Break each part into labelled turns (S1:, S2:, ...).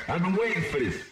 S1: I've been waiting for this.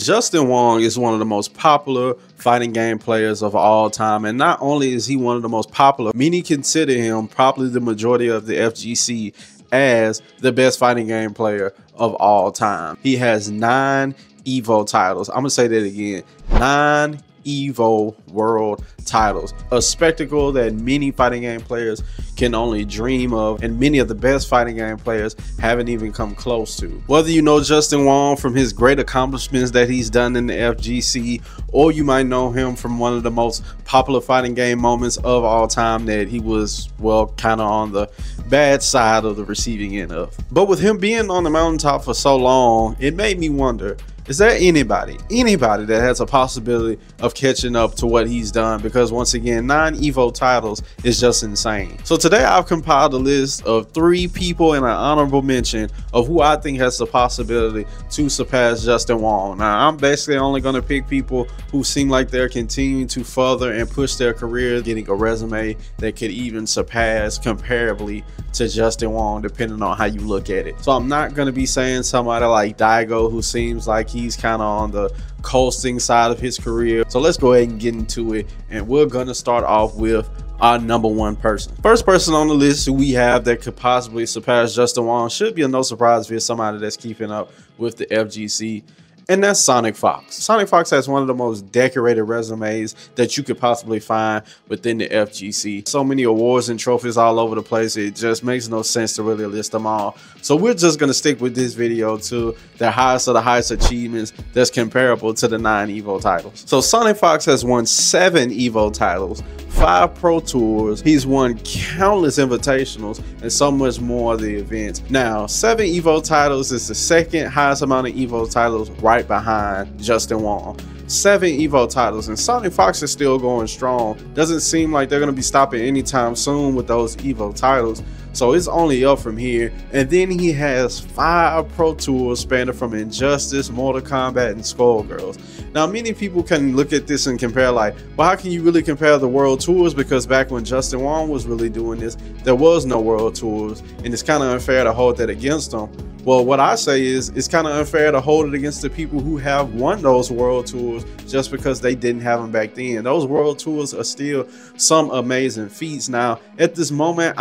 S2: Justin Wong is one of the most popular fighting game players of all time, and not only is he one of the most popular, many consider him, probably the majority of the FGC, as the best fighting game player of all time. He has 9 Evo titles. I'm gonna say that again, 9 Evo world titles, a spectacle that many fighting game players can only dream of, and many of the best fighting game players haven't even come close to. Whether you know Justin Wong from his great accomplishments that he's done in the FGC, or you might know him from one of the most popular fighting game moments of all time that he was, well, kind of on the bad side of the receiving end of. But with him being on the mountaintop for so long, it made me wonder, is there anybody that has a possibility of catching up to what he's done? Because once again, 9 Evo titles is just insane. So today I've compiled a list of 3 people and an honorable mention of who I think has the possibility to surpass Justin Wong. Now, I'm basically only going to pick people who seem like they're continuing to further and push their career, getting a resume that could even surpass comparably to Justin Wong, depending on how you look at it. So I'm not going to be saying somebody like Daigo, who seems like he's kind of on the coasting side of his career. So let's go ahead and get into it, and we're going to start off with our number 1 person. First person on the list who we have that could possibly surpass Justin Wong, should be a no surprise if it's somebody that's keeping up with the FGC, and that's Sonic Fox. Sonic Fox has one of the most decorated resumes that you could possibly find within the FGC. So many awards and trophies all over the place, it just makes no sense to really list them all. So we're just going to stick with this video to the highest of the highest achievements that's comparable to the 9 Evo titles. So Sonic Fox has won 7 Evo titles, 5 Pro Tours, he's won countless invitationals, and so much more of the events. Now, 7 Evo titles is the second highest amount of Evo titles, right behind Justin Wong. 7 Evo titles, and Sonic Fox is still going strong. Doesn't seem like they're going to be stopping anytime soon with those Evo titles, so it's only up from here. And then he has 5 Pro Tours spanning from Injustice, Mortal Kombat, and Skullgirls. Now, many people can look at this and compare like, well, how can you really compare the World Tours? Because back when Justin Wong was really doing this, there was no World Tours, and it's kind of unfair to hold that against him. Well, what I say is it's kind of unfair to hold it against the people who have won those World Tours just because they didn't have them back then. Those World Tours are still some amazing feats. Now, at this moment,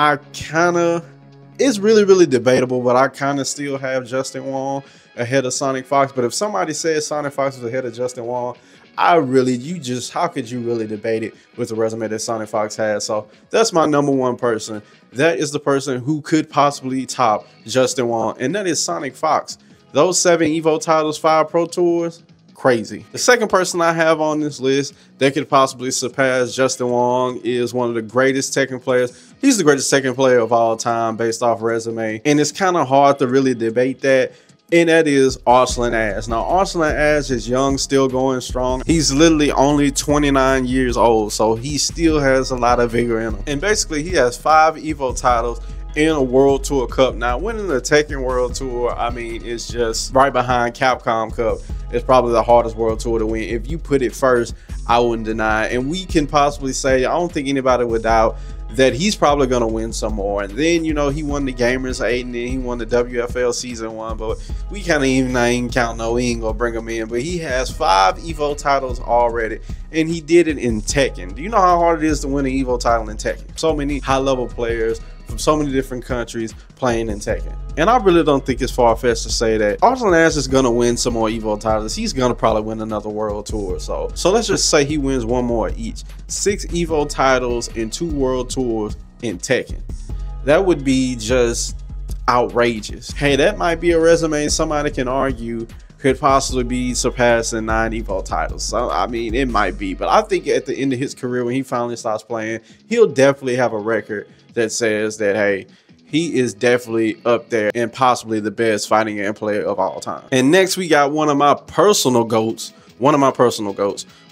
S2: it's really debatable, but I kind of still have Justin Wong ahead of Sonic Fox. But if somebody says Sonic Fox was ahead of Justin Wong, how could you really debate it with the resume that Sonic Fox has? So that's my number 1 person. That is the person who could possibly top Justin Wong, and that is Sonic Fox. Those 7 Evo titles, 5 Pro Tours, crazy. The second person I have on this list that could possibly surpass Justin Wong is one of the greatest Tekken players. He's the greatest Tekken player of all time based off resume, and it's kind of hard to really debate that. And that is Arslan Ash. Now, Arslan Ash is young, still going strong. He's literally only 29 years old, so he still has a lot of vigor in him. And basically, he has 5 Evo titles and a World Tour Cup. Now, winning the Tekken World Tour, I mean, it's just right behind Capcom Cup. It's probably the hardest World Tour to win. If you put it first, I wouldn't deny it. And we can possibly say, I don't think anybody would doubt that he's probably going to win some more. And then, you know, he won the Gamers 8, and then he won the WFL Season 1, but we kind of ain't count no, we ain't gonna bring him in. But he has 5 Evo titles already, and he did it in Tekken. Do you know how hard it is to win an Evo title in Tekken? So many high-level players from so many different countries playing in Tekken. And I really don't think it's far-fetched to say that Arslan Ash is going to win some more Evo titles. He's going to probably win another World Tour. So let's just say he wins 1 more each. 6 Evo titles and 2 World Tours in Tekken. That would be just outrageous. Hey, that might be a resume somebody can argue could possibly be surpassing 9 Evo titles. So, I mean, it might be. But I think at the end of his career, when he finally starts playing, he'll definitely have a record that says that, hey, he is definitely up there and possibly the best fighting game player of all time. And next, we got one of my personal GOATs.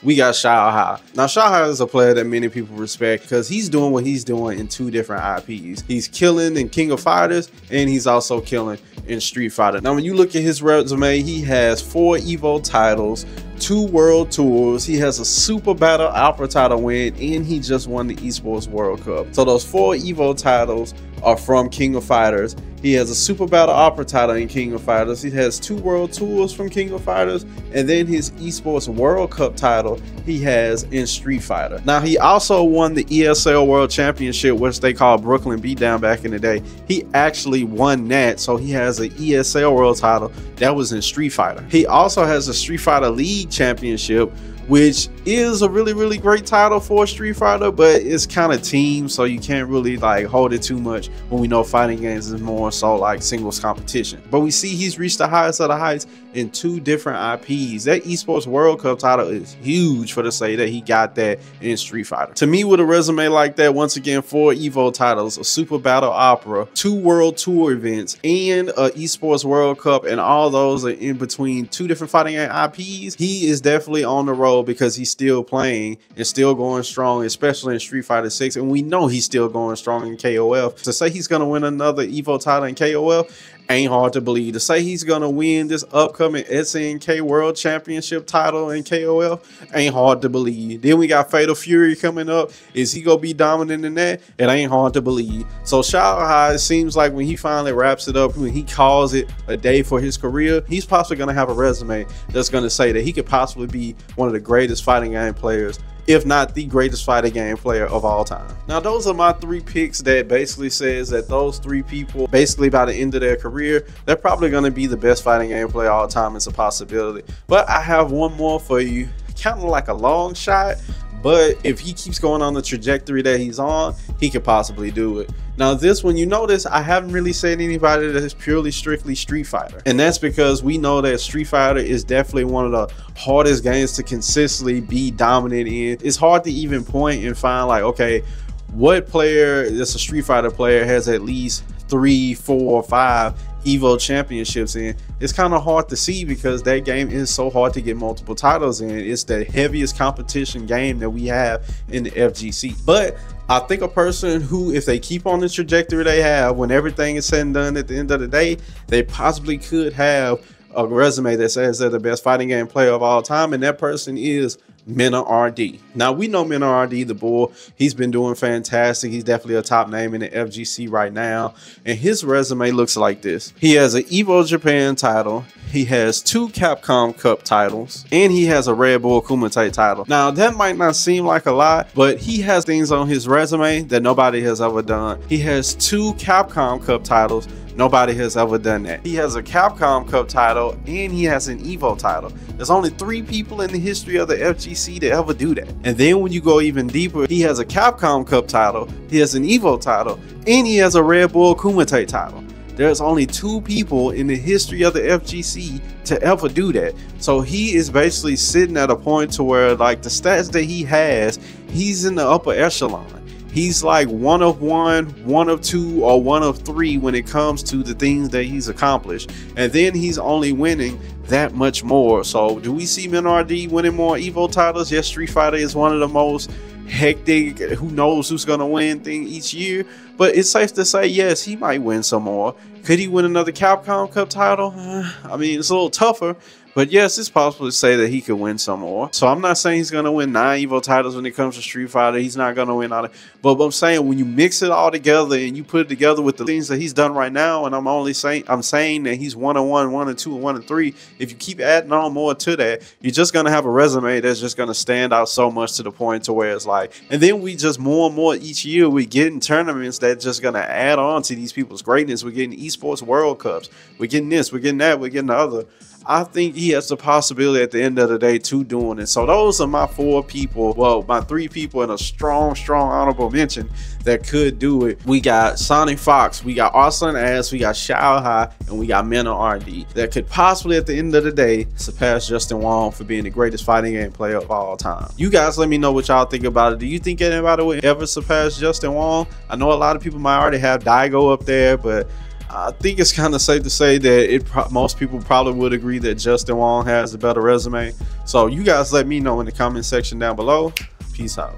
S2: We got Shao Hai. Now, Shao Hai is a player that many people respect because he's doing what he's doing in 2 different IPs. He's killing in King of Fighters, and he's also killing in Street Fighter. Now, when you look at his resume, he has 4 Evo titles, 2 World Tours, he has a Super Battle Alpha title win, and he just won the Esports World Cup. So those 4 Evo titles are from King of Fighters, He has a Super Battle Opera title in King of Fighters. He has 2 World Tours from King of Fighters, and then his Esports World Cup title he has in Street Fighter. Now, he also won the ESL World Championship, which they call Brooklyn Beatdown back in the day. He actually won that, so he has an ESL World title that was in Street Fighter. He also has a Street Fighter League Championship, which is a really great title for Street Fighter, but it's kind of team, so you can't really like hold it too much when we know fighting games is more so like singles competition. But we see he's reached the highest of the heights in 2 different IPs. That Esports World Cup title is huge for the say that he got that in Street Fighter. To me, with a resume like that, once again, 4 Evo titles, a Super Battle Opera, 2 World Tour events, and a Esports World Cup, and all those are in between 2 different fighting game IPs, he is definitely on the road because he's still playing and still going strong, especially in Street Fighter 6, and we know he's still going strong in KOF. To say he's going to win another Evo title in KOF ain't hard to believe. To say he's going to win this upcoming SNK World Championship title in KOF ain't hard to believe. Then we got Fatal Fury coming up. Is he going to be dominant in that? It ain't hard to believe. So Shanghai, it seems like when he finally wraps it up, when he calls it a day for his career, he's possibly going to have a resume that's going to say that he could possibly be one of the greatest fighting game players, if not the greatest fighting game player of all time. Now, those are my 3 picks that basically says that those 3 people, basically by the end of their career, they're probably going to be the best fighting game player of all time. It's a possibility. But I have one more for you, kind of like a long shot, but if he keeps going on the trajectory that he's on, he could possibly do it. Now, this one, you notice I haven't really said anybody that is purely strictly Street Fighter, and that's because we know that Street Fighter is definitely one of the hardest games to consistently be dominant in. It's hard to even point and find like, okay, what player that's a Street Fighter player has at least 3, 4, 5 Evo championships in. It's kind of hard to see because that game is so hard to get multiple titles in. It's the heaviest competition game that we have in the FGC. But I think a person who, if they keep on the trajectory they have, when everything is said and done at the end of the day, they possibly could have a resume that says they're the best fighting game player of all time, and that person is Mena RD. Now, we know Mena RD, the bull. He's been doing fantastic. He's definitely a top name in the FGC right now, and his resume looks like this. He has an Evo Japan title, he has 2 Capcom Cup titles, and he has a Red Bull Kumite title. Now, that might not seem like a lot, but he has things on his resume that nobody has ever done. He has 2 Capcom Cup titles. Nobody has ever done that. He has a Capcom Cup title and he has an Evo title. There's only 3 people in the history of the FGC to ever do that. And then when you go even deeper, he has a Capcom Cup title, he has an Evo title, and he has a Red Bull Kumite title. There's only 2 people in the history of the FGC to ever do that. So he is basically sitting at a point to where, like, the stats that he has, he's in the upper echelon. He's like 1 of 1, 1 of 2, or 1 of 3 when it comes to the things that he's accomplished. And then he's only winning that much more. So do we see Mena RD winning more Evo titles? Yes, Street Fighter is one of the most hectic, who knows who's gonna win thing each year, but it's safe to say yes, he might win some more. Could he win another Capcom Cup title? I mean, it's a little tougher, but yes, it's possible to say that he could win some more. So I'm not saying he's going to win 9 Evo titles when it comes to Street Fighter. He's not going to win all that. But I'm saying when you mix it all together and you put it together with the things that he's done right now, and I'm saying that he's 1 of 1, 1 of 2, and 1 of 3. If you keep adding on more to that, you're just going to have a resume that's just going to stand out so much to the point to where it's like, and then we just more and more each year we get in tournaments that just going to add on to these people's greatness. We're getting esports World Cups. We're getting this, we're getting that, we're getting the other. I think he has the possibility at the end of the day to doing it. So those are my 4 people, well, my 3 people in a strong honorable mention that could do it. We got Sonic Fox, we got Arslan Ass, we got Shao Hai, and we got Mena RD that could possibly at the end of the day surpass Justin Wong for being the greatest fighting game player of all time. You guys let me know what y'all think about it. Do you think anybody would ever surpass Justin Wong? I know a lot of people might already have Daigo up there, but I think it's kind of safe to say that most people probably would agree that Justin Wong has a better resume. So you guys let me know in the comment section down below. Peace out.